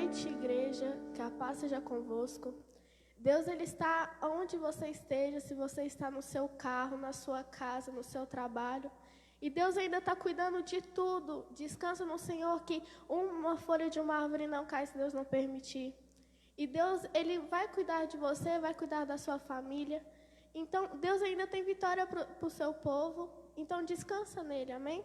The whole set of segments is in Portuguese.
noite, igreja, que a paz seja convosco. Deus, Ele está onde você esteja, se você está no seu carro, na sua casa, no seu trabalho. E Deus ainda está cuidando de tudo. Descansa no Senhor, que uma folha de uma árvore não cai se Deus não permitir. E Deus, Ele vai cuidar de você, vai cuidar da sua família. Então, Deus ainda tem vitória para o seu povo. Então, descansa nele, amém?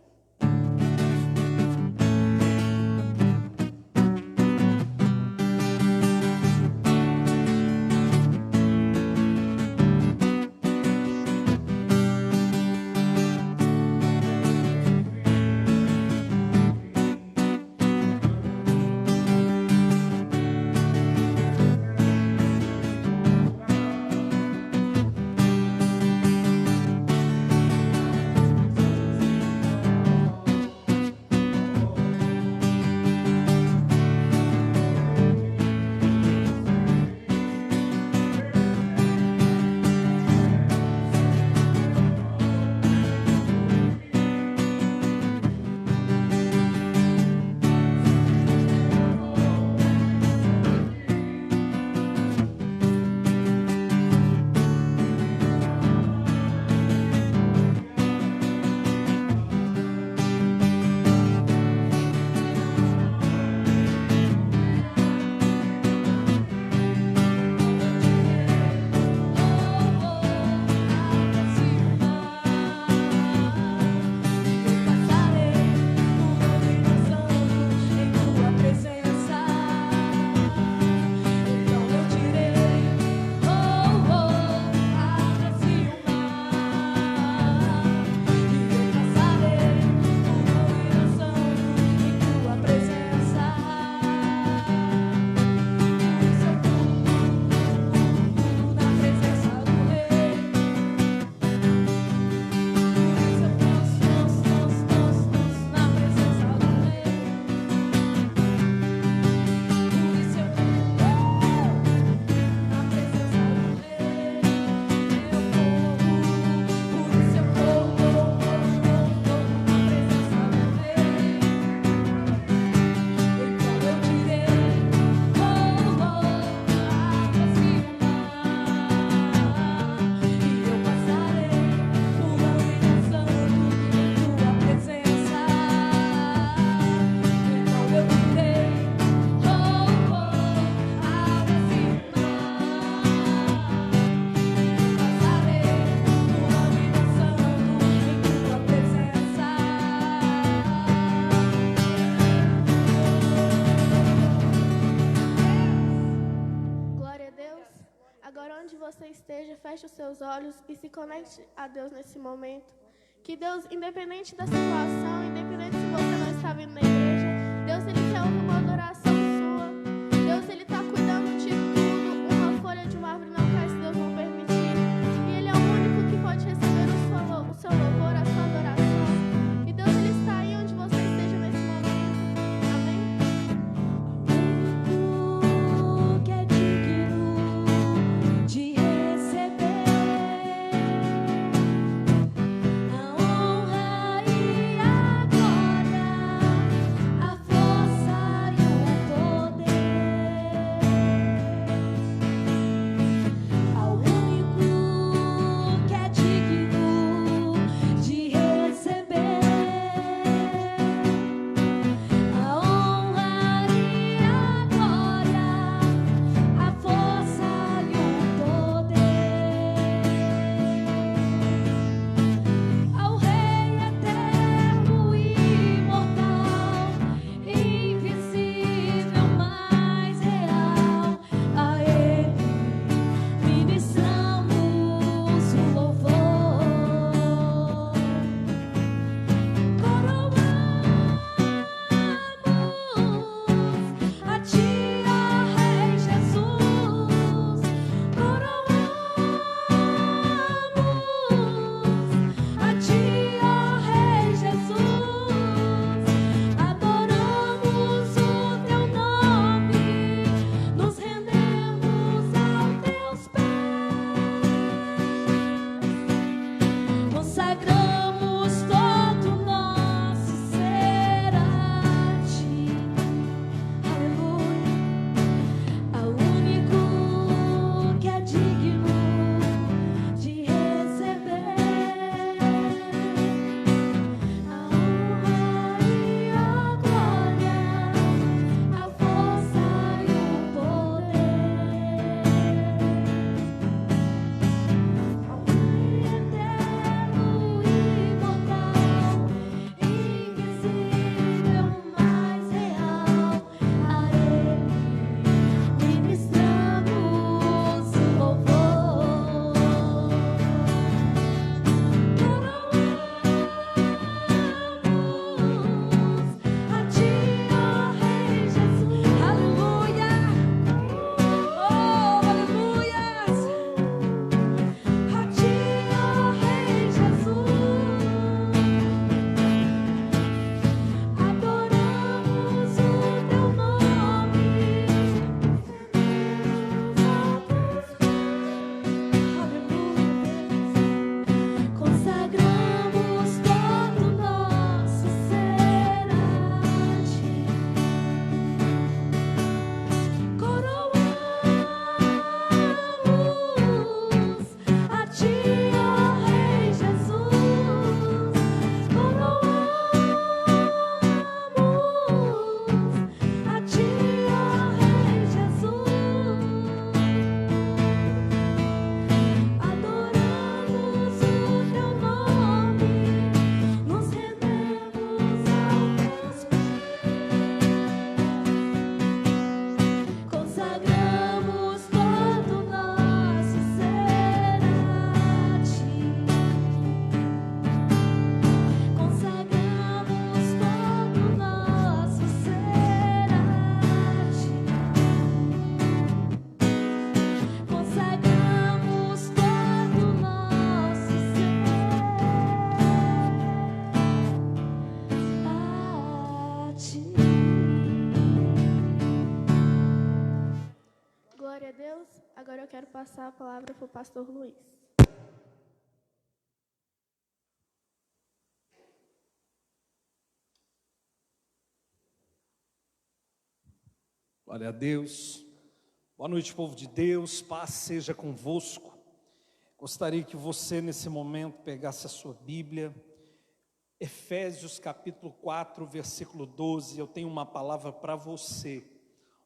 Feche os seus olhos e se conecte a Deus nesse momento. Que Deus, independente da situação, independente se você não está vindo na igreja, Deus, Ele quer ouvir uma adoração sua. Deus, Ele está cuidando de tudo. Uma folha de uma árvore não cai se Deus não permitir. E Ele é o único que pode receber o seu louvor, a sua adoração. E Deus, Ele está aí onde você esteja nesse momento. Amém? O que é digno de receber a honra e a glória, a força agora eu quero passar a palavra para o pastor Luiz. Glória a Deus. Boa noite, povo de Deus. Paz seja convosco. Gostaria que você, nesse momento, pegasse a sua Bíblia. Efésios capítulo 4, versículo 12. Eu tenho uma palavra para você.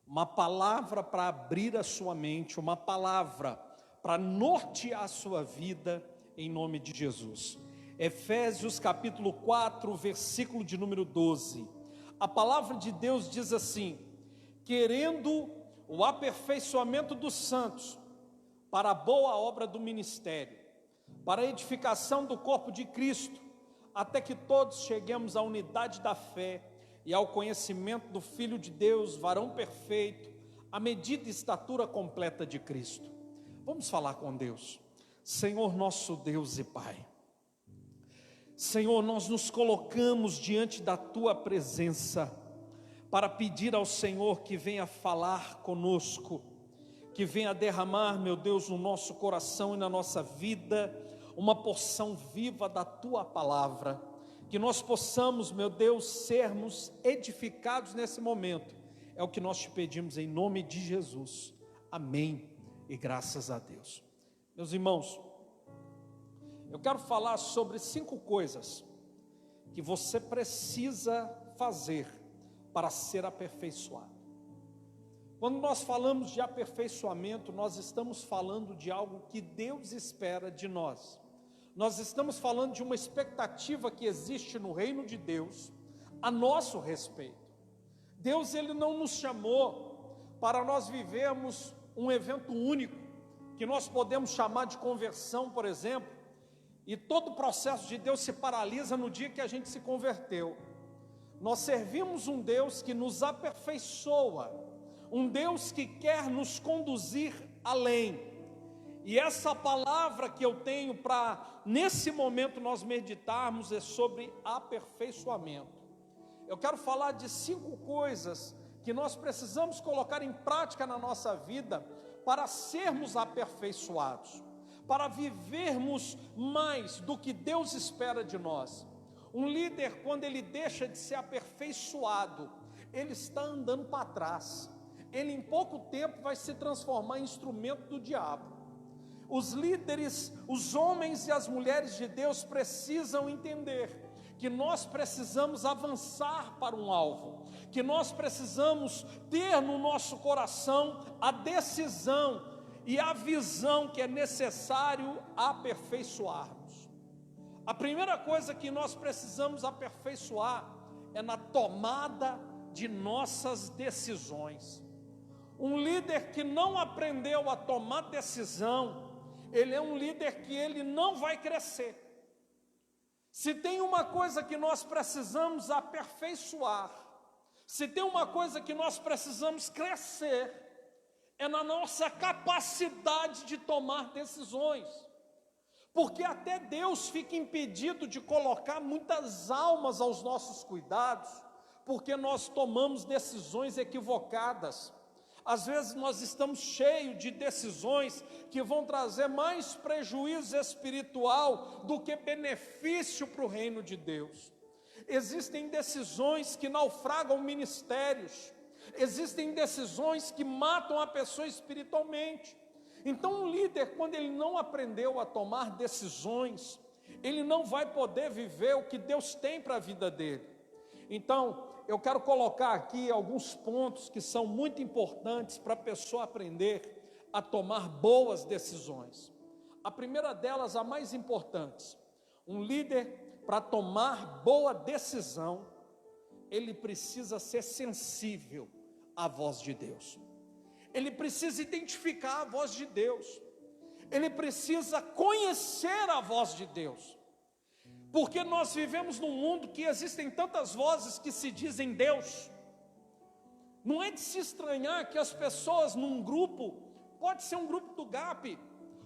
Uma palavra para abrir a sua mente. Uma palavra para nortear a sua vida, em nome de Jesus. Efésios capítulo 4, versículo de número 12. A palavra de Deus diz assim: querendo o aperfeiçoamento dos santos, para a boa obra do ministério, para a edificação do corpo de Cristo, até que todos cheguemos à unidade da fé e ao conhecimento do Filho de Deus, varão perfeito, à medida e estatura completa de Cristo. Vamos falar com Deus. Senhor nosso Deus e Pai, Senhor, nós nos colocamos diante da Tua presença, para pedir ao Senhor que venha falar conosco, que venha derramar, meu Deus, no nosso coração e na nossa vida, uma porção viva da Tua palavra, que nós possamos, meu Deus, sermos edificados nesse momento, é o que nós te pedimos em nome de Jesus, amém, e graças a Deus. Meus irmãos, eu quero falar sobre 5 coisas, que você precisa fazer, para ser aperfeiçoado. Quando nós falamos de aperfeiçoamento, nós estamos falando de algo que Deus espera de nós. Nós estamos falando de uma expectativa que existe no reino de Deus, a nosso respeito. Deus, Ele não nos chamou para nós vivermos um evento único, que nós podemos chamar de conversão, por exemplo, e todo o processo de Deus se paralisa no dia que a gente se converteu. Nós servimos um Deus que nos aperfeiçoa, um Deus que quer nos conduzir além. E essa palavra que eu tenho para, nesse momento, nós meditarmos é sobre aperfeiçoamento. Eu quero falar de 5 coisas que nós precisamos colocar em prática na nossa vida para sermos aperfeiçoados, para vivermos mais do que Deus espera de nós. Um líder, quando ele deixa de ser aperfeiçoado, ele está andando para trás. Ele em pouco tempo vai se transformar em instrumento do diabo. Os líderes, os homens e as mulheres de Deus precisam entender que nós precisamos avançar para um alvo, que nós precisamos ter no nosso coração a decisão e a visão que é necessário aperfeiçoarmos. A primeira coisa que nós precisamos aperfeiçoar é na tomada de nossas decisões. Um líder que não aprendeu a tomar decisão, ele é um líder que ele não vai crescer. Se tem uma coisa que nós precisamos aperfeiçoar, se tem uma coisa que nós precisamos crescer, é na nossa capacidade de tomar decisões. Porque até Deus fica impedido de colocar muitas almas aos nossos cuidados, porque nós tomamos decisões equivocadas. Às vezes nós estamos cheios de decisões que vão trazer mais prejuízo espiritual do que benefício para o reino de Deus. Existem decisões que naufragam ministérios, existem decisões que matam a pessoa espiritualmente. Então um líder, quando ele não aprendeu a tomar decisões, ele não vai poder viver o que Deus tem para a vida dele. Então, eu quero colocar aqui alguns pontos que são muito importantes para a pessoa aprender a tomar boas decisões. A primeira delas, a mais importante, um líder, para tomar boa decisão, ele precisa ser sensível à voz de Deus. Ele precisa identificar a voz de Deus. Ele precisa conhecer a voz de Deus. Porque nós vivemos num mundo que existem tantas vozes que se dizem Deus. Não é de se estranhar que as pessoas num grupo, pode ser um grupo do GAP,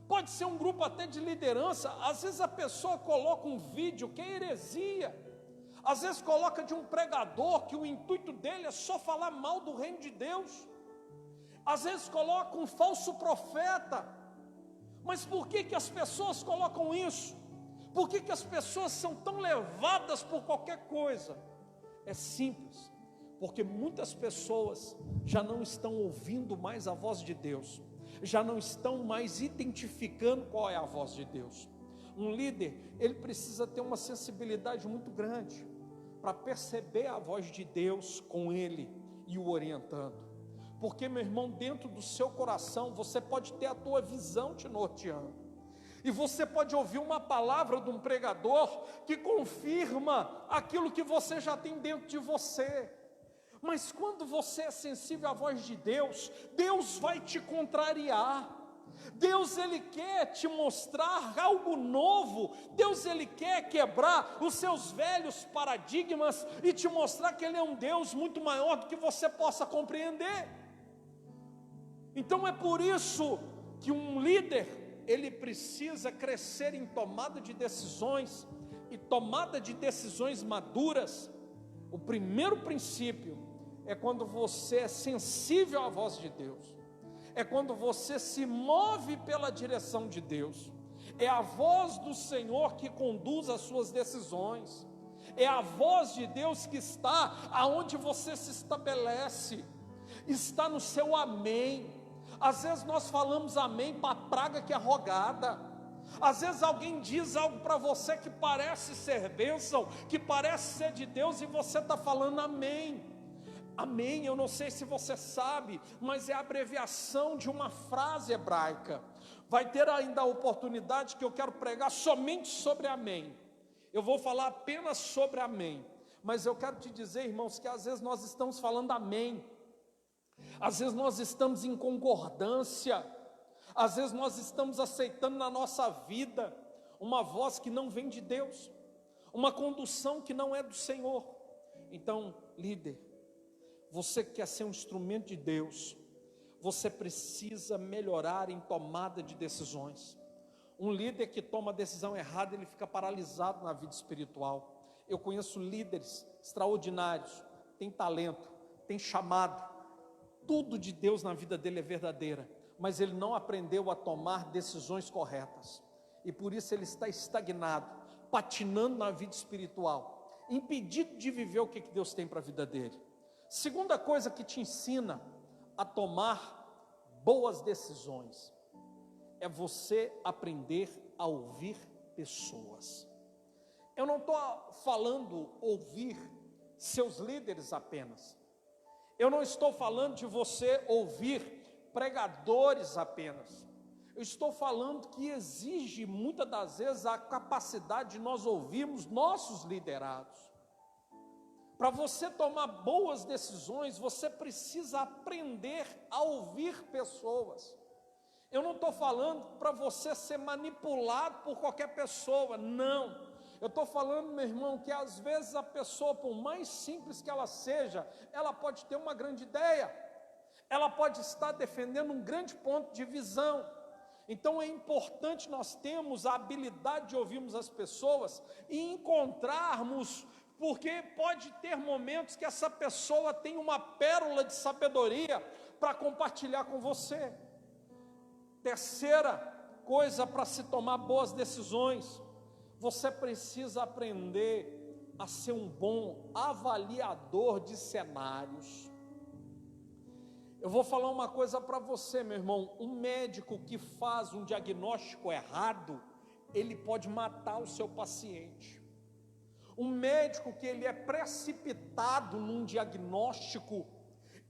pode ser um grupo até de liderança, às vezes a pessoa coloca um vídeo que é heresia, às vezes coloca de um pregador que o intuito dele é só falar mal do reino de Deus. Às vezes colocam um falso profeta. Mas por que as pessoas colocam isso? Por que as pessoas são tão levadas por qualquer coisa? É simples, porque muitas pessoas já não estão ouvindo mais a voz de Deus, já não estão mais identificando qual é a voz de Deus. Um líder, ele precisa ter uma sensibilidade muito grande para perceber a voz de Deus com ele e o orientando. Porque, meu irmão, dentro do seu coração, você pode ter a tua visão te norteando. E você pode ouvir uma palavra de um pregador que confirma aquilo que você já tem dentro de você. Mas quando você é sensível à voz de Deus, Deus vai te contrariar. Deus, Ele quer te mostrar algo novo. Deus, Ele quer quebrar os seus velhos paradigmas e te mostrar que Ele é um Deus muito maior do que você possa compreender. Então é por isso que um líder, ele precisa crescer em tomada de decisões, e tomada de decisões maduras. O primeiro princípio é quando você é sensível à voz de Deus, é quando você se move pela direção de Deus, é a voz do Senhor que conduz as suas decisões, é a voz de Deus que está aonde você se estabelece, está no seu amém. Às vezes nós falamos amém para a praga que é rogada. Às vezes alguém diz algo para você que parece ser bênção, que parece ser de Deus, e você está falando amém. Amém, eu não sei se você sabe, mas é a abreviação de uma frase hebraica. Vai ter ainda a oportunidade que eu quero pregar somente sobre amém. Eu vou falar apenas sobre amém. Mas eu quero te dizer, irmãos, que às vezes nós estamos falando amém. Às vezes nós estamos em concordância, às vezes nós estamos aceitando na nossa vida uma voz que não vem de Deus, uma condução que não é do Senhor. Então, líder, você que quer ser um instrumento de Deus, você precisa melhorar em tomada de decisões. Um líder que toma a decisão errada, ele fica paralisado na vida espiritual. Eu conheço líderes extraordinários, tem talento, tem chamado, tudo de Deus na vida dele é verdadeira, mas ele não aprendeu a tomar decisões corretas, e por isso ele está estagnado, patinando na vida espiritual, impedido de viver o que Deus tem para a vida dele. Segunda coisa que te ensina a tomar boas decisões, é você aprender a ouvir pessoas. Eu não estou falando ouvir seus líderes apenas, eu não estou falando de você ouvir pregadores apenas. Eu estou falando que exige muitas das vezes a capacidade de nós ouvirmos nossos liderados. Para você tomar boas decisões, você precisa aprender a ouvir pessoas. Eu não estou falando para você ser manipulado por qualquer pessoa, não. Eu estou falando, meu irmão, que às vezes a pessoa, por mais simples que ela seja, ela pode ter uma grande ideia, ela pode estar defendendo um grande ponto de visão. Então é importante nós termos a habilidade de ouvirmos as pessoas e encontrarmos, porque pode ter momentos que essa pessoa tem uma pérola de sabedoria para compartilhar com você. Terceira coisa para se tomar boas decisões, você precisa aprender a ser um bom avaliador de cenários. Eu vou falar uma coisa para você, meu irmão. Um médico que faz um diagnóstico errado, ele pode matar o seu paciente. Um médico que ele é precipitado num diagnóstico,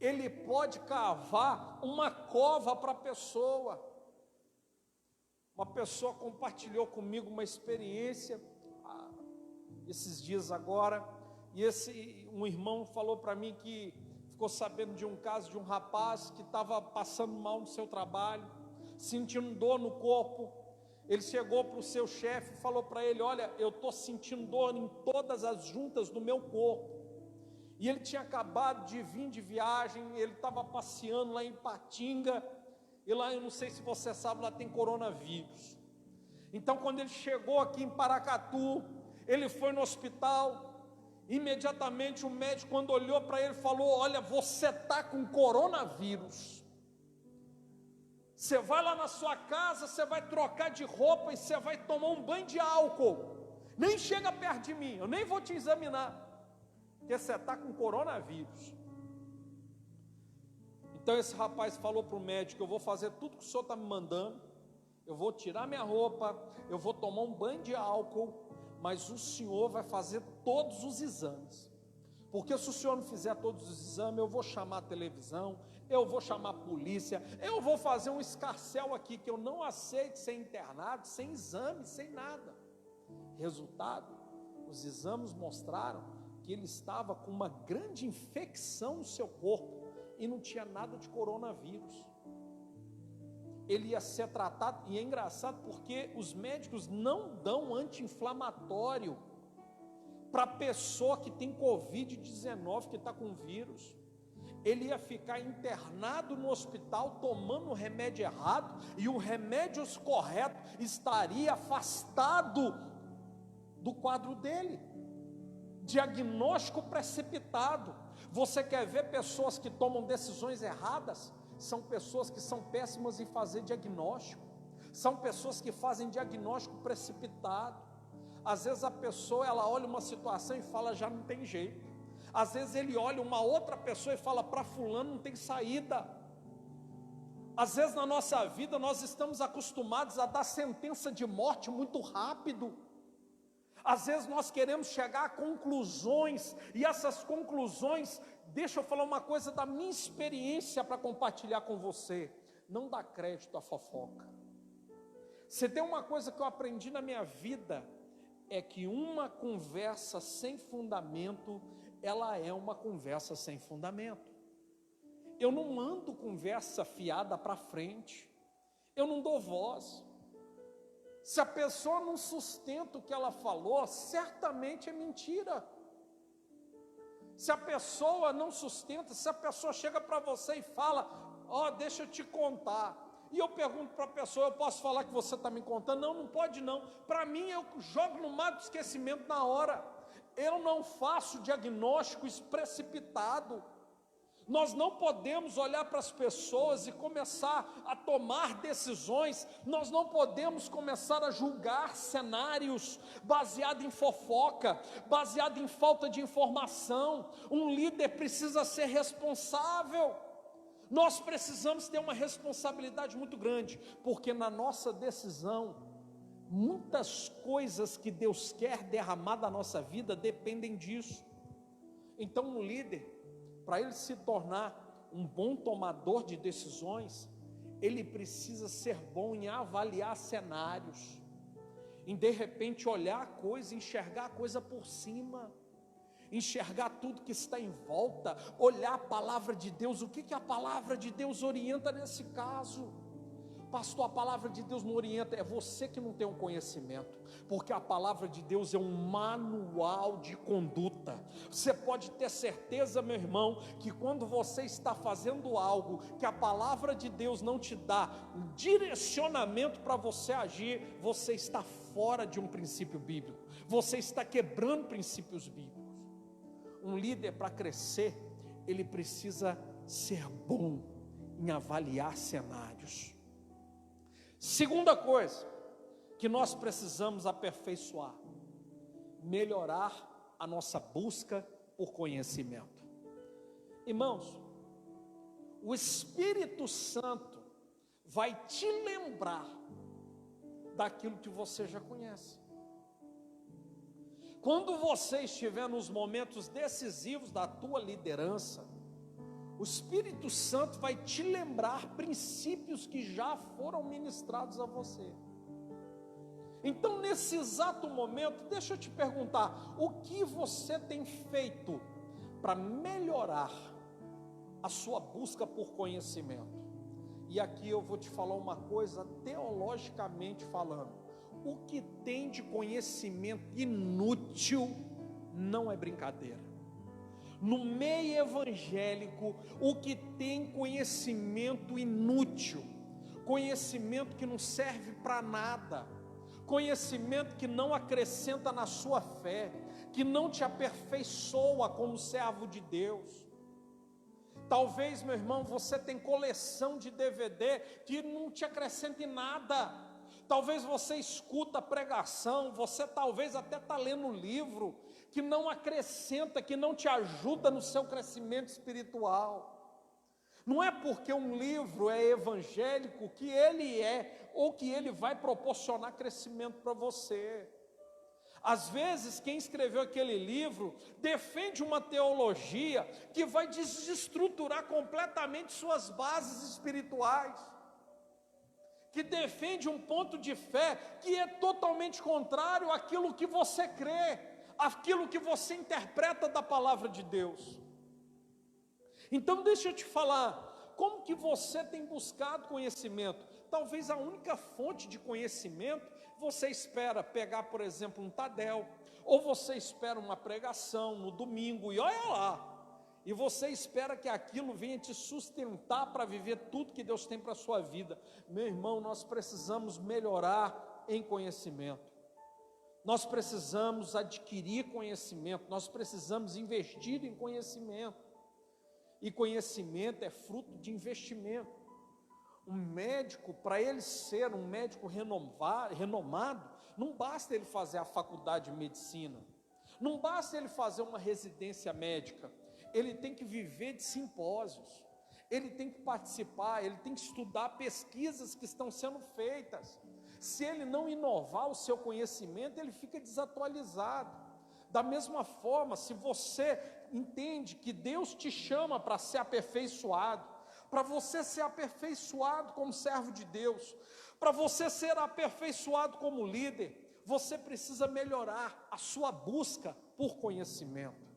ele pode cavar uma cova para a pessoa. Uma pessoa compartilhou comigo uma experiência esses dias agora, e um irmão falou para mim que ficou sabendo de um caso de um rapaz que estava passando mal no seu trabalho, sentindo dor no corpo. Ele chegou para o seu chefe e falou para ele: olha, eu estou sentindo dor em todas as juntas do meu corpo. E ele tinha acabado de vir de viagem, ele estava passeando lá em Patinga, e lá, eu não sei se você sabe, lá tem coronavírus. Então quando ele chegou aqui em Paracatu, ele foi no hospital. Imediatamente o médico, quando olhou para ele, falou: olha, você está com coronavírus. Você vai lá na sua casa, você vai trocar de roupa e você vai tomar um banho de álcool. Nem chega perto de mim, eu nem vou te examinar, porque você está com coronavírus. Então esse rapaz falou para o médico: eu vou fazer tudo que o senhor está me mandando, eu vou tirar minha roupa, eu vou tomar um banho de álcool, mas o senhor vai fazer todos os exames, porque se o senhor não fizer todos os exames, eu vou chamar a televisão, eu vou chamar a polícia, eu vou fazer um escarcéu aqui, que eu não aceito ser internado, sem exame, sem nada. Resultado, os exames mostraram que ele estava com uma grande infecção no seu corpo, e não tinha nada de coronavírus. Ele ia ser tratado, e é engraçado porque os médicos não dão anti-inflamatório para pessoa que tem Covid-19, que está com vírus. Ele ia ficar internado no hospital, tomando o remédio errado, e o remédio correto estaria afastado do quadro dele. Diagnóstico precipitado. Você quer ver pessoas que tomam decisões erradas? São pessoas que são péssimas em fazer diagnóstico, são pessoas que fazem diagnóstico precipitado. Às vezes a pessoa, ela olha uma situação e fala: já não tem jeito. Às vezes ele olha uma outra pessoa e fala: para fulano não tem saída. Às vezes na nossa vida nós estamos acostumados a dar sentença de morte muito rápido. Às vezes nós queremos chegar a conclusões, e essas conclusões, deixa eu falar uma coisa da minha experiência para compartilhar com você: não dá crédito à fofoca. Se tem uma coisa que eu aprendi na minha vida, é que uma conversa sem fundamento, ela é uma conversa sem fundamento. Eu não mando conversa fiada para frente, eu não dou voz. Se a pessoa não sustenta o que ela falou, certamente é mentira. Se a pessoa não sustenta, se a pessoa chega para você e fala: ó, deixa eu te contar, e eu pergunto para a pessoa: eu posso falar que você está me contando? Não, não pode não. Para mim, eu jogo no mar do esquecimento na hora. Eu não faço diagnósticos precipitado. Nós não podemos olhar para as pessoas e começar a tomar decisões, nós não podemos começar a julgar cenários baseado em fofoca, baseado em falta de informação. Um líder precisa ser responsável. Nós precisamos ter uma responsabilidade muito grande, porque na nossa decisão, muitas coisas que Deus quer derramar da nossa vida dependem disso. Então um líder, para ele se tornar um bom tomador de decisões, ele precisa ser bom em avaliar cenários, em de repente olhar a coisa, enxergar a coisa por cima, enxergar tudo que está em volta, olhar a palavra de Deus. O que a palavra de Deus orienta nesse caso? Pastor, a palavra de Deus não orienta. É você que não tem um conhecimento, porque a palavra de Deus é um manual de conduta. Você pode ter certeza, meu irmão, que quando você está fazendo algo que a palavra de Deus não te dá direcionamento para você agir, você está fora de um princípio bíblico, você está quebrando princípios bíblicos. Um líder, para crescer, ele precisa ser bom em avaliar cenários. Segunda coisa que nós precisamos aperfeiçoar: melhorar a nossa busca por conhecimento. Irmãos, o Espírito Santo vai te lembrar daquilo que você já conhece. Quando você estiver nos momentos decisivos da tua liderança, o Espírito Santo vai te lembrar princípios que já foram ministrados a você. Então, nesse exato momento, deixa eu te perguntar: o que você tem feito para melhorar a sua busca por conhecimento? E aqui eu vou te falar uma coisa, teologicamente falando: o que tem de conhecimento inútil não é brincadeira. No meio evangélico, o que tem conhecimento inútil, conhecimento que não serve para nada, conhecimento que não acrescenta na sua fé, que não te aperfeiçoa como servo de Deus, Talvez, meu irmão, você tem coleção de DVD que não te acrescenta em nada. Talvez você escuta a pregação, você talvez até está lendo um livro que não acrescenta, que não te ajuda no seu crescimento espiritual. Não é porque um livro é evangélico que ele é, ou que ele vai proporcionar crescimento para você. Às vezes, quem escreveu aquele livro defende uma teologia que vai desestruturar completamente suas bases espirituais, que defende um ponto de fé que é totalmente contrário àquilo que você crê, àquilo que você interpreta da palavra de Deus. Então deixa eu te falar, como que você tem buscado conhecimento? Talvez a única fonte de conhecimento, você espera pegar, por exemplo, um Tadel, ou você espera uma pregação no domingo, e olha lá, e você espera que aquilo venha te sustentar para viver tudo que Deus tem para a sua vida. Meu irmão, nós precisamos melhorar em conhecimento, nós precisamos adquirir conhecimento, nós precisamos investir em conhecimento, e conhecimento é fruto de investimento. Um médico, para ele ser um médico renomado, não basta ele fazer a faculdade de medicina, não basta ele fazer uma residência médica, ele tem que viver de simpósios, ele tem que participar, ele tem que estudar pesquisas que estão sendo feitas. Se ele não inovar o seu conhecimento, ele fica desatualizado. Da mesma forma, se você entende que Deus te chama para ser aperfeiçoado, para você ser aperfeiçoado como servo de Deus, para você ser aperfeiçoado como líder, você precisa melhorar a sua busca por conhecimento.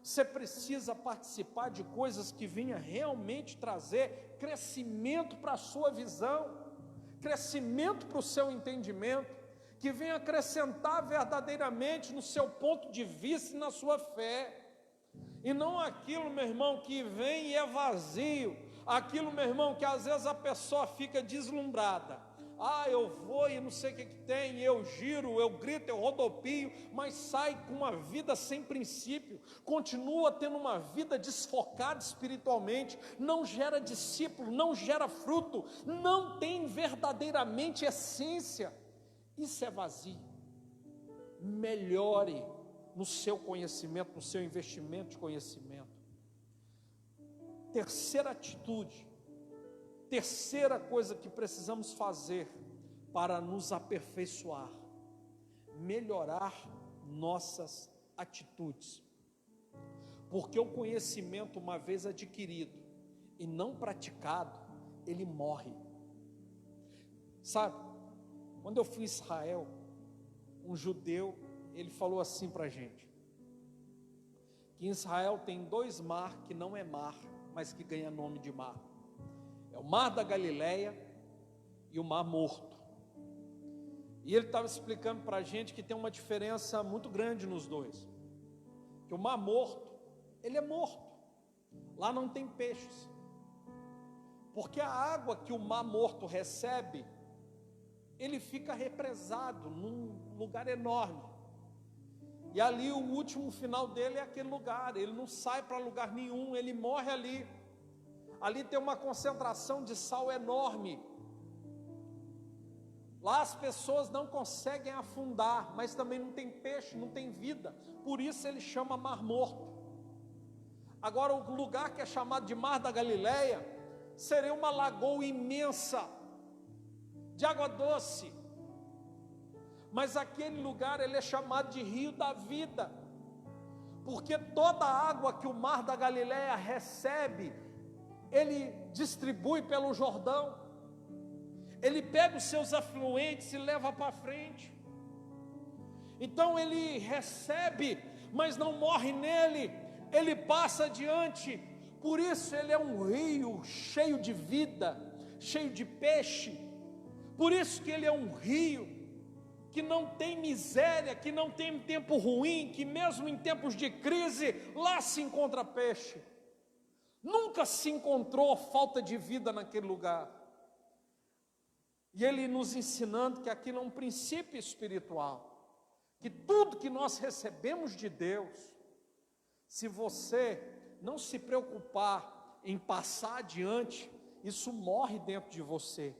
Você precisa participar de coisas que venham realmente trazer crescimento para a sua visão, crescimento para o seu entendimento, que venha acrescentar verdadeiramente no seu ponto de vista e na sua fé. E não aquilo, meu irmão, que vem e é vazio, aquilo, meu irmão, que às vezes a pessoa fica deslumbrada. Ah, eu vou e não sei o que tem, eu giro, eu grito, eu rodopio, mas sai com uma vida sem princípio, continua tendo uma vida desfocada espiritualmente, não gera discípulo, não gera fruto, não tem verdadeiramente essência. Isso é vazio. Melhore no seu conhecimento, no seu investimento de conhecimento. Terceira atitude, terceira coisa que precisamos fazer para nos aperfeiçoar: melhorar nossas atitudes. Porque o conhecimento, uma vez adquirido e não praticado, ele morre. Sabe, quando eu fui em Israel, um judeu, ele falou assim para a gente, que em Israel tem 2 mares que não é mar, mas que ganha nome de mar. É o Mar da Galileia e o Mar Morto. E ele estava explicando para a gente que tem uma diferença muito grande nos dois. Que o Mar Morto, ele é morto. Lá não tem peixes. Porque a água que o Mar Morto recebe, ele fica represado num lugar enorme. E ali o último final dele é aquele lugar, ele não sai para lugar nenhum, ele morre ali. Ali tem uma concentração de sal enorme. Lá as pessoas não conseguem afundar, mas também não tem peixe, não tem vida. Por isso ele chama Mar Morto. Agora o lugar que é chamado de Mar da Galileia seria uma lagoa imensa de água doce. Mas aquele lugar ele é chamado de Rio da Vida, porque toda a água que o Mar da Galileia recebe, ele distribui pelo Jordão. Ele pega os seus afluentes e leva para frente. Então ele recebe, mas não morre nele, ele passa adiante. Por isso ele é um rio cheio de vida, cheio de peixe. Por isso que ele é um rio que não tem miséria, que não tem tempo ruim, que mesmo em tempos de crise, lá se encontra peixe. Nunca se encontrou falta de vida naquele lugar. E ele nos ensinando que aquilo é um princípio espiritual, que tudo que nós recebemos de Deus, se você não se preocupar em passar adiante, isso morre dentro de você,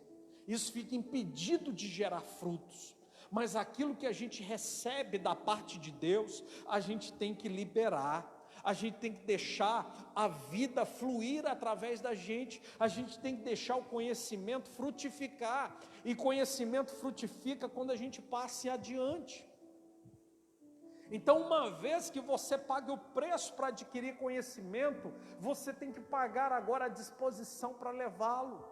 isso fica impedido de gerar frutos. Mas aquilo que a gente recebe da parte de Deus, a gente tem que liberar. A gente tem que deixar a vida fluir através da gente. A gente tem que deixar o conhecimento frutificar. E conhecimento frutifica quando a gente passa adiante. Então, uma vez que você paga o preço para adquirir conhecimento, você tem que pagar agora a disposição para levá-lo.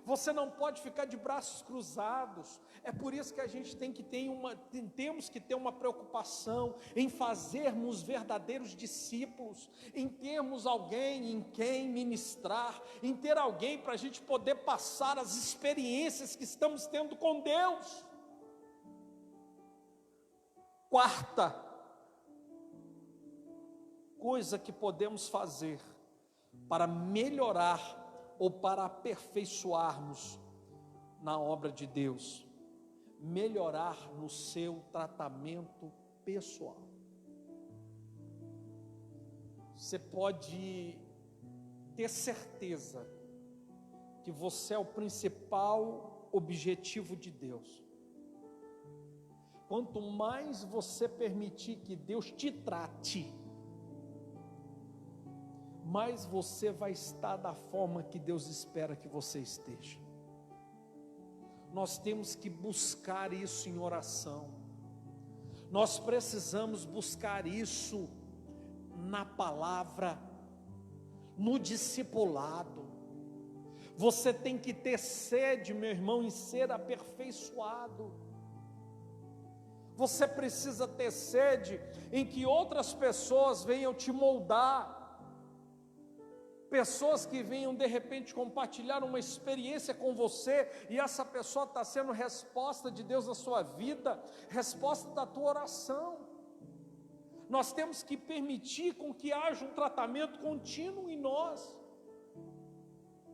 Você não pode ficar de braços cruzados. É por isso que a gente temos que ter uma preocupação em fazermos verdadeiros discípulos, em termos alguém em quem ministrar, em ter alguém para a gente poder passar as experiências que estamos tendo com Deus. Quarta coisa que podemos fazer para melhorar ou para aperfeiçoarmos na obra de Deus, melhorar no seu tratamento pessoal. Você pode ter certeza que você é o principal objetivo de Deus. Quanto mais você permitir que Deus te trate, mais você vai estar da forma que Deus espera que você esteja. Nós temos que buscar isso em oração. Nós precisamos buscar isso na palavra, no discipulado. Você tem que ter sede, meu irmão, em ser aperfeiçoado. Você precisa ter sede em que outras pessoas venham te moldar. Pessoas que venham de repente compartilhar uma experiência com você, e essa pessoa está sendo resposta de Deus na sua vida, resposta da tua oração. Nós temos que permitir com que haja um tratamento contínuo em nós.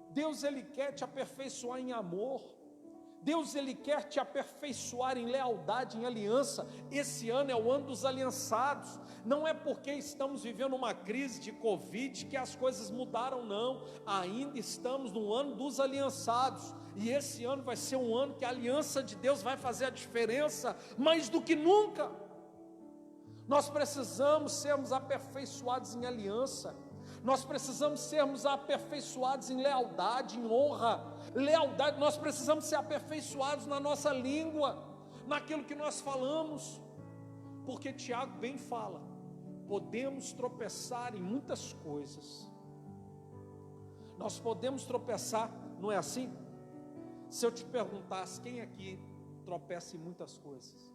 Deus, Ele quer te aperfeiçoar em amor. Deus, Ele quer te aperfeiçoar em lealdade, em aliança. Esse ano é o ano dos aliançados. Não é porque estamos vivendo uma crise de Covid que as coisas mudaram, não. Ainda estamos no ano dos aliançados. E esse ano vai ser um ano que a aliança de Deus vai fazer a diferença mais do que nunca. Nós precisamos sermos aperfeiçoados em aliança. Nós precisamos sermos aperfeiçoados em lealdade, em honra. Lealdade, nós precisamos ser aperfeiçoados na nossa língua, naquilo que nós falamos. Porque Tiago bem fala, podemos tropeçar em muitas coisas. Nós podemos tropeçar, não é assim? Se eu te perguntasse, quem aqui tropeça em muitas coisas?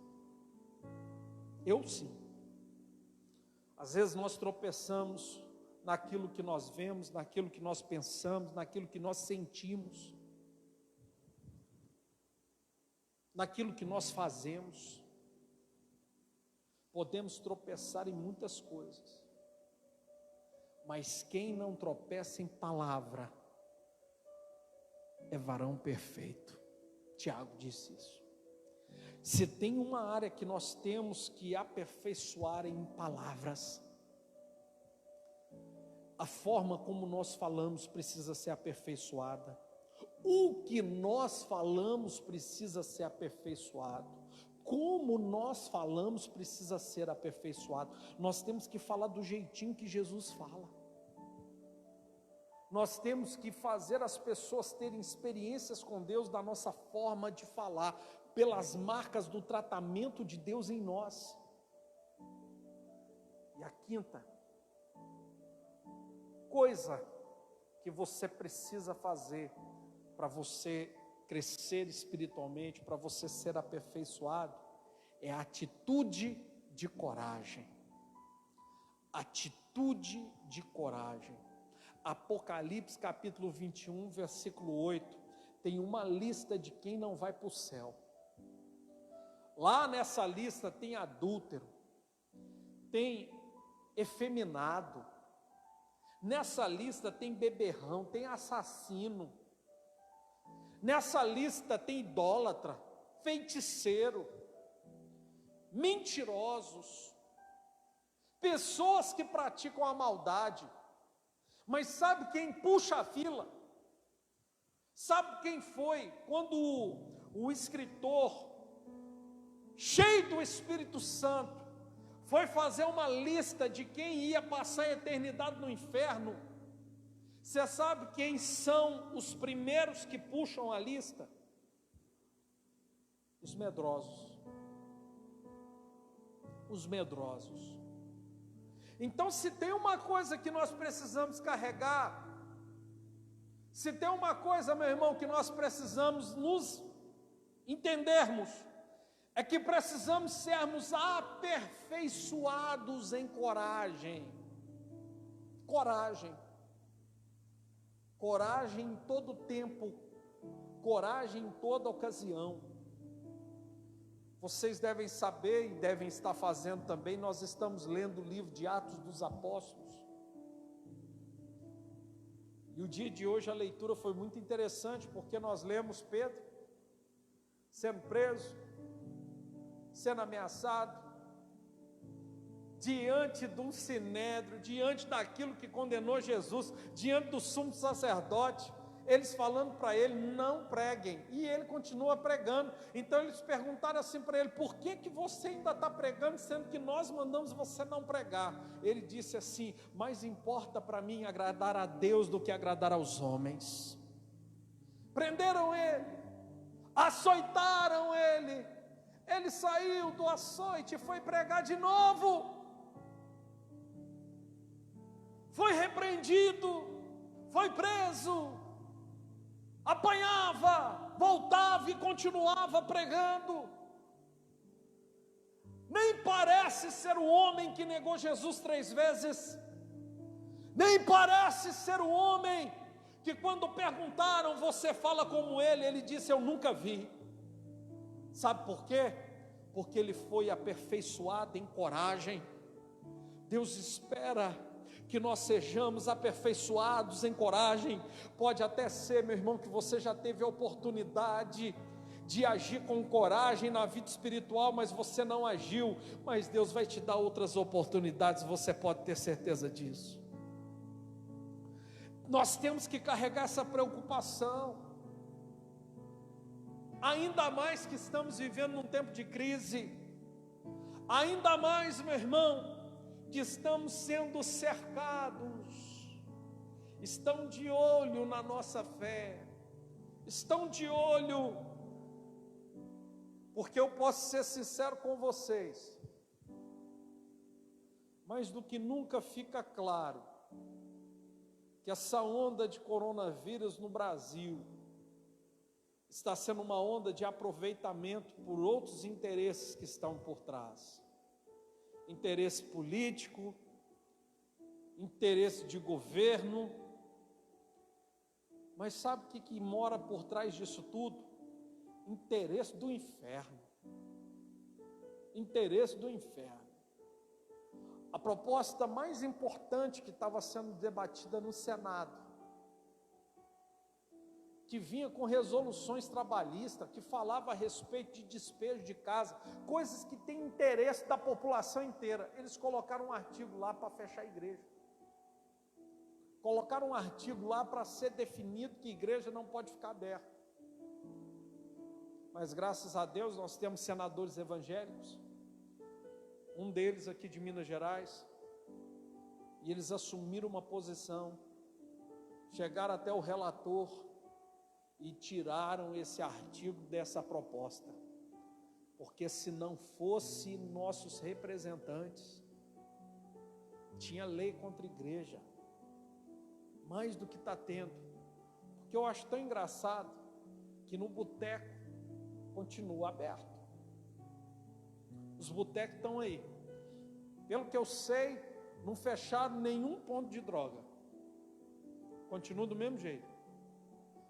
Eu sim. Às vezes nós tropeçamos naquilo que nós vemos, naquilo que nós pensamos, naquilo que nós sentimos, naquilo que nós fazemos. Podemos tropeçar em muitas coisas, mas quem não tropeça em palavra é varão perfeito. Tiago disse isso. Se tem uma área que nós temos que aperfeiçoar em palavras, a forma como nós falamos precisa ser aperfeiçoada. O que nós falamos precisa ser aperfeiçoado. Como nós falamos precisa ser aperfeiçoado. Nós temos que falar do jeitinho que Jesus fala. Nós temos que fazer as pessoas terem experiências com Deus da nossa forma de falar, pelas marcas do tratamento de Deus em nós. E a quinta coisa que você precisa fazer para você crescer espiritualmente, para você ser aperfeiçoado, é a atitude de coragem. Atitude de coragem. Apocalipse capítulo 21, versículo 8, tem uma lista de quem não vai para o céu. Lá nessa lista tem adúltero, tem efeminado, nessa lista tem beberrão, tem assassino, nessa lista tem idólatra, feiticeiro, mentirosos, pessoas que praticam a maldade. Mas sabe quem puxa a fila? Sabe quem foi? Quando o escritor, cheio do Espírito Santo, foi fazer uma lista de quem ia passar a eternidade no inferno. Você sabe quem são os primeiros que puxam a lista? Os medrosos. Os medrosos. Então, se tem uma coisa que nós precisamos carregar, se tem uma coisa, meu irmão, que nós precisamos nos entendermos, é que precisamos sermos aperfeiçoados em coragem. Coragem. Coragem em todo tempo, coragem em toda ocasião. Vocês devem saber e devem estar fazendo também, nós estamos lendo o livro de Atos dos Apóstolos. E o dia de hoje a leitura foi muito interessante, porque nós lemos Pedro sendo preso, sendo ameaçado, diante de um sinédrio, diante daquilo que condenou Jesus, diante do sumo sacerdote, eles falando para ele, não preguem, e ele continua pregando. Então eles perguntaram assim para ele, por que você ainda está pregando, sendo que nós mandamos você não pregar? Ele disse assim, mais importa para mim agradar a Deus do que agradar aos homens. Prenderam ele, açoitaram ele, ele saiu do açoite e foi pregar de novo, foi repreendido, foi preso, apanhava, voltava e continuava pregando. Nem parece ser o homem que negou Jesus 3 vezes, nem parece ser o homem que quando perguntaram, você fala como ele disse, eu nunca vi. Sabe por quê? Porque ele foi aperfeiçoado em coragem. Deus espera que nós sejamos aperfeiçoados em coragem. Pode até ser, meu irmão, que você já teve a oportunidade de agir com coragem na vida espiritual, mas você não agiu, mas Deus vai te dar outras oportunidades, você pode ter certeza disso. Nós temos que carregar essa preocupação, ainda mais que estamos vivendo num tempo de crise, ainda mais, meu irmão, que estamos sendo cercados, estão de olho na nossa fé, estão de olho, porque eu posso ser sincero com vocês, mais do que nunca fica claro, que essa onda de coronavírus no Brasil, está sendo uma onda de aproveitamento por outros interesses que estão por trás. Interesse político, interesse de governo, mas sabe o que mora por trás disso tudo? Interesse do inferno. Interesse do inferno. A proposta mais importante que estava sendo debatida no Senado, que vinha com resoluções trabalhistas, que falava a respeito de despejo de casa, coisas que têm interesse da população inteira. Eles colocaram um artigo lá para fechar a igreja. Colocaram um artigo lá para ser definido que a igreja não pode ficar aberta. Mas graças a Deus nós temos senadores evangélicos, um deles aqui de Minas Gerais, e eles assumiram uma posição, chegaram até o relator, e tiraram esse artigo dessa proposta, porque se não fosse nossos representantes, tinha lei contra a igreja, mais do que está tendo, porque eu acho tão engraçado, que no boteco, continua aberto, os botecos estão aí, pelo que eu sei, não fecharam nenhum ponto de droga, continua do mesmo jeito.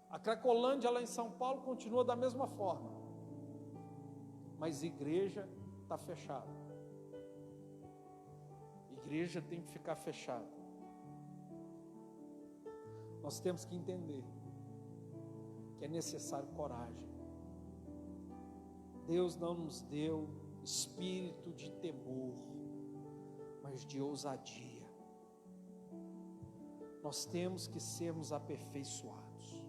A Cracolândia lá em São Paulo continua da mesma forma, mas igreja está fechada. Igreja tem que ficar fechada. Nós temos que entender que é necessário coragem. Deus não nos deu espírito de temor, mas de ousadia. nós temos que sermos aperfeiçoados,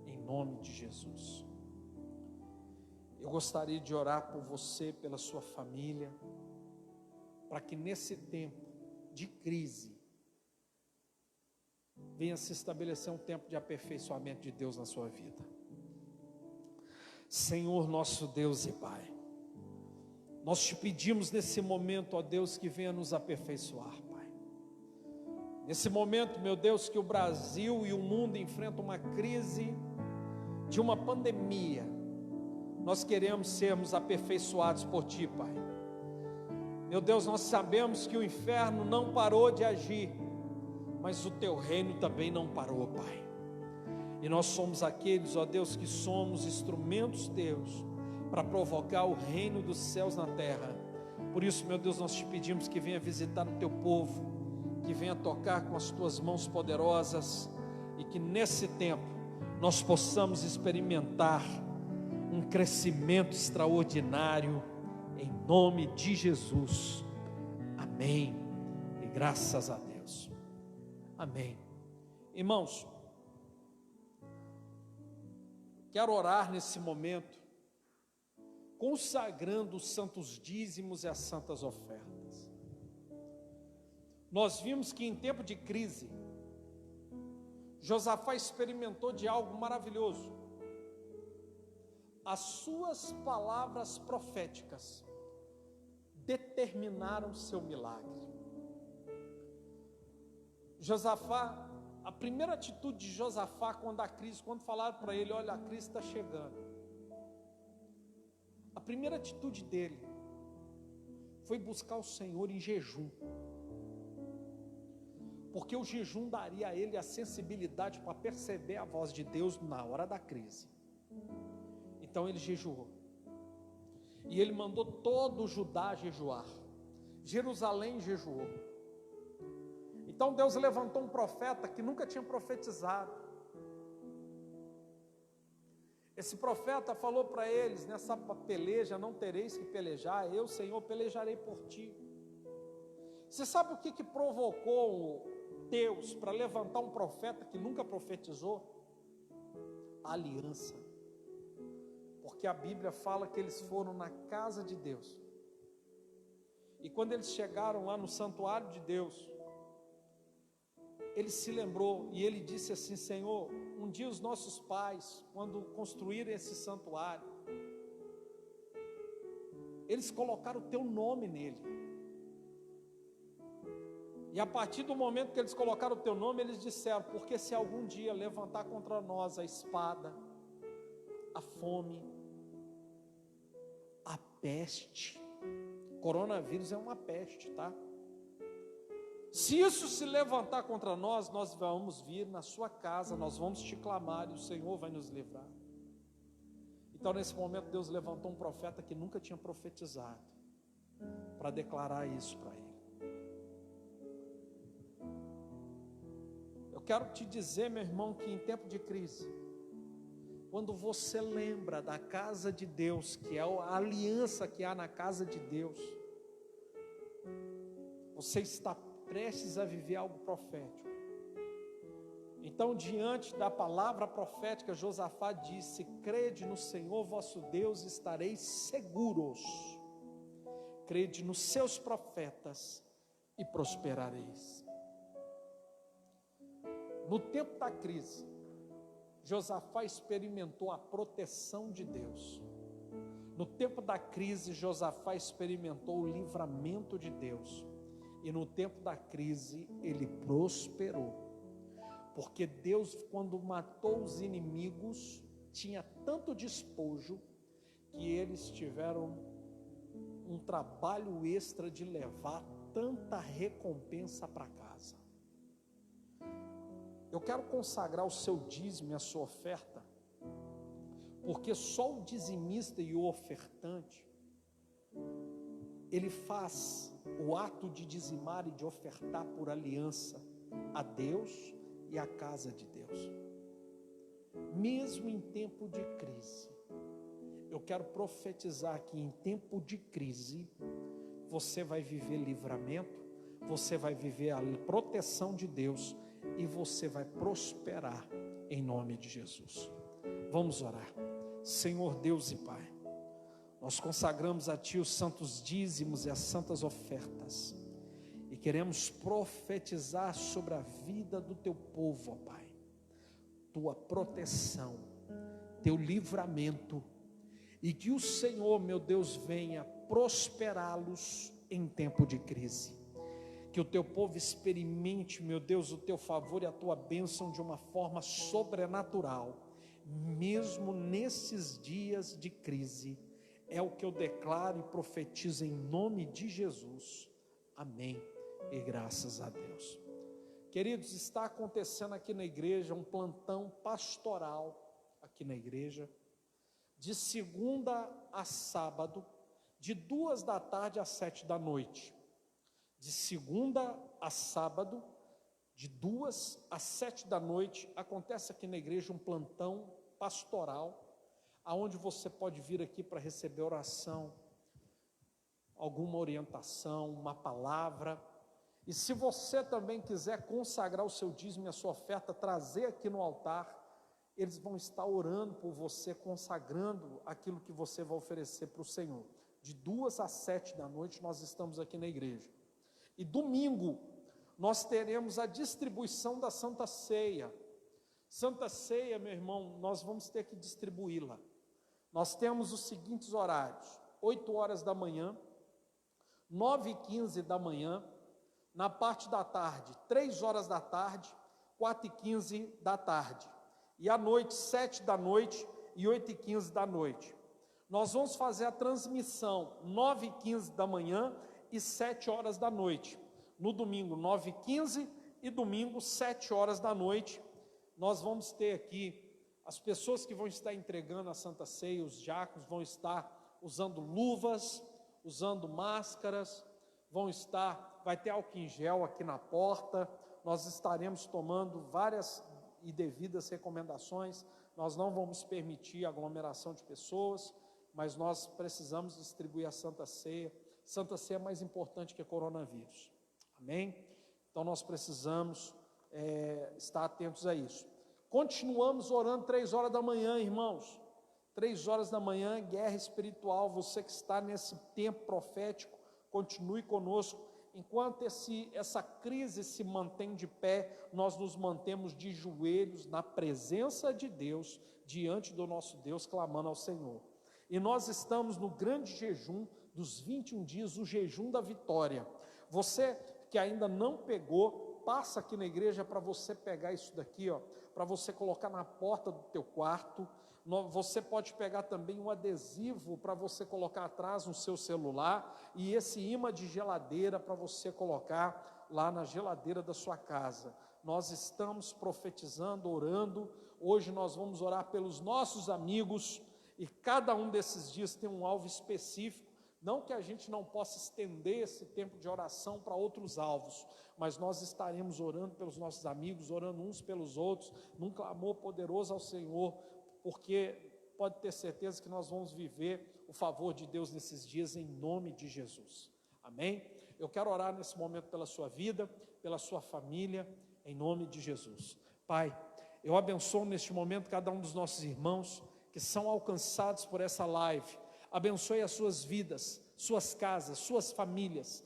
em nome de Jesus. Eu gostaria de orar por você, pela sua família, para que nesse tempo de crise, venha se estabelecer um tempo de aperfeiçoamento de Deus na sua vida. Senhor nosso Deus e Pai, nós te pedimos nesse momento, ó Deus, que venha nos aperfeiçoar, Pai. Nesse momento, meu Deus, que o Brasil e o mundo enfrentam uma crise de uma pandemia, nós queremos sermos aperfeiçoados por Ti, Pai. Meu Deus, nós sabemos que o inferno não parou de agir, mas o Teu reino também não parou, Pai. E nós somos aqueles, ó Deus, que somos instrumentos Teus para provocar o reino dos céus na terra. Por isso, meu Deus, nós te pedimos que venha visitar o Teu povo, que venha tocar com as Tuas mãos poderosas, e que nesse tempo nós possamos experimentar um crescimento extraordinário, em nome de Jesus. Amém. E graças a Deus. Amém. Irmãos, quero orar nesse momento, consagrando os santos dízimos e as santas ofertas. Nós vimos que em tempo de crise, Josafá experimentou de algo maravilhoso. As suas palavras proféticas determinaram seu milagre. Josafá, a primeira atitude de Josafá quando falaram para ele, olha, a crise está chegando, a primeira atitude dele foi buscar o Senhor em jejum, porque o jejum daria a ele a sensibilidade para perceber a voz de Deus na hora da crise. Então ele jejuou, e ele mandou todo o Judá jejuar, Jerusalém jejuou. Então Deus levantou um profeta que nunca tinha profetizado. Esse profeta falou para eles, nessa peleja não tereis que pelejar, eu, Senhor, pelejarei por ti. Você sabe o que provocou Deus para levantar um profeta que nunca profetizou? A aliança. Porque a Bíblia fala que eles foram na casa de Deus, e quando eles chegaram lá no santuário de Deus, ele se lembrou e ele disse assim, Senhor, um dia os nossos pais, quando construíram esse santuário, eles colocaram o Teu nome nele, e a partir do momento que eles colocaram o Teu nome, eles disseram, porque se algum dia levantar contra nós a espada, a fome, a peste, coronavírus é uma peste, tá? Se isso se levantar contra nós, nós vamos vir na sua casa, nós vamos te clamar e o Senhor vai nos livrar. Então nesse momento Deus levantou um profeta que nunca tinha profetizado, para declarar isso para ele. Eu quero te dizer, meu irmão, que em tempo de crise, quando você lembra da casa de Deus, que é a aliança que há na casa de Deus, você está prestes a viver algo profético. Então, diante da palavra profética, Josafá disse, crede no Senhor vosso Deus, estareis seguros, crede nos seus profetas e prosperareis. No tempo da crise, Josafá experimentou a proteção de Deus. No tempo da crise, Josafá experimentou o livramento de Deus. E no tempo da crise, ele prosperou. Porque Deus, quando matou os inimigos, tinha tanto despojo, que eles tiveram um trabalho extra de levar tanta recompensa para casa. Eu quero consagrar o seu dízimo e a sua oferta, porque só o dizimista e o ofertante, ele faz o ato de dizimar e de ofertar por aliança a Deus e a casa de Deus. Mesmo em tempo de crise, eu quero profetizar que em tempo de crise, você vai viver livramento, você vai viver a proteção de Deus, e você vai prosperar em nome de Jesus. Vamos orar. Senhor Deus e Pai, nós consagramos a Ti os santos dízimos e as santas ofertas e queremos profetizar sobre a vida do Teu povo, ó Pai, Tua proteção, Teu livramento, e que o Senhor, meu Deus, venha prosperá-los em tempo de crise. Que o Teu povo experimente, meu Deus, o Teu favor e a Tua bênção de uma forma sobrenatural, mesmo nesses dias de crise. É o que eu declaro e profetizo em nome de Jesus. Amém e graças a Deus. Queridos, está acontecendo aqui na igreja um plantão pastoral, aqui na igreja, de segunda a sábado, de 2 da tarde às 7 da noite. De segunda a sábado, de 2 às 7 da noite, acontece aqui na igreja um plantão pastoral, aonde você pode vir aqui para receber oração, alguma orientação, uma palavra. E se você também quiser consagrar o seu dízimo e a sua oferta, trazer aqui no altar, eles vão estar orando por você, consagrando aquilo que você vai oferecer para o Senhor. De 2 às 7 da noite nós estamos aqui na igreja. E domingo nós teremos a distribuição da Santa Ceia. Santa Ceia, meu irmão, nós vamos ter que distribuí-la. Nós temos os seguintes horários: 8 horas da manhã, 9h15 da manhã, na parte da tarde, 3 horas da tarde, 4h15 da tarde, e à noite, 7 da noite e 8h15 da noite. Nós vamos fazer a transmissão 9h15 da manhã e 7 horas da noite. No domingo, 9h15 e domingo, 7 horas da noite. Nós vamos ter aqui as pessoas que vão estar entregando a Santa Ceia, os diáconos vão estar usando luvas, usando máscaras, vai ter álcool em gel aqui na porta, nós estaremos tomando várias e devidas recomendações, nós não vamos permitir aglomeração de pessoas, mas nós precisamos distribuir a Santa Ceia. Santa Ceia é mais importante que coronavírus, amém? Então nós precisamos estar atentos a isso. Continuamos orando 3 horas da manhã, irmãos. 3 horas da manhã, guerra espiritual. Você que está nesse tempo profético, continue conosco. Enquanto essa crise se mantém de pé, nós nos mantemos de joelhos na presença de Deus, diante do nosso Deus, clamando ao Senhor. E nós estamos no grande jejum dos 21 dias, o jejum da vitória. Você que ainda não pegou, passa aqui na igreja para você pegar isso daqui, ó, para você colocar na porta do teu quarto. Você pode pegar também um adesivo para você colocar atrás no seu celular, e esse imã de geladeira para você colocar lá na geladeira da sua casa. Nós estamos profetizando, orando. Hoje nós vamos orar pelos nossos amigos, e cada um desses dias tem um alvo específico. Não que a gente não possa estender esse tempo de oração para outros alvos, mas nós estaremos orando pelos nossos amigos, orando uns pelos outros, num clamor poderoso ao Senhor, porque pode ter certeza que nós vamos viver o favor de Deus nesses dias, em nome de Jesus. Amém? Eu quero orar nesse momento pela sua vida, pela sua família, em nome de Jesus. Pai, eu abençoo neste momento cada um dos nossos irmãos que são alcançados por essa live. Abençoe as suas vidas, suas casas, suas famílias.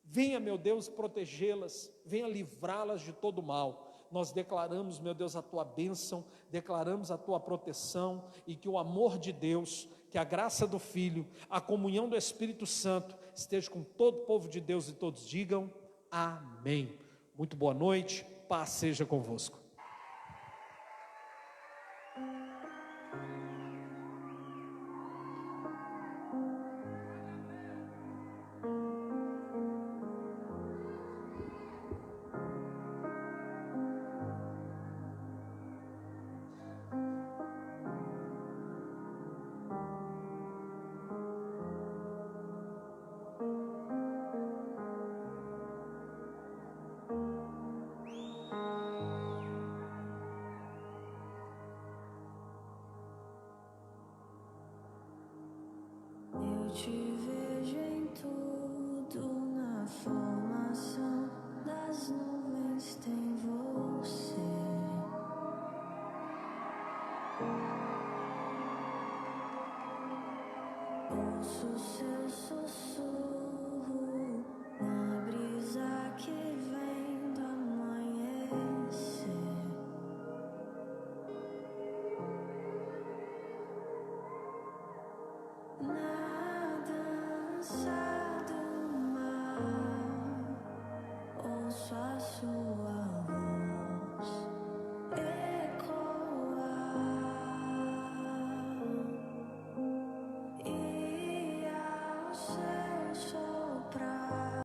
Venha, meu Deus, protegê-las, venha livrá-las de todo mal. Nós declaramos, meu Deus, a Tua bênção, declaramos a Tua proteção, e que o amor de Deus, que a graça do Filho, a comunhão do Espírito Santo esteja com todo o povo de Deus, e todos digam amém. Muito boa noite, paz seja convosco. que vem do amanhecer. Na dança do mar, ouço a sua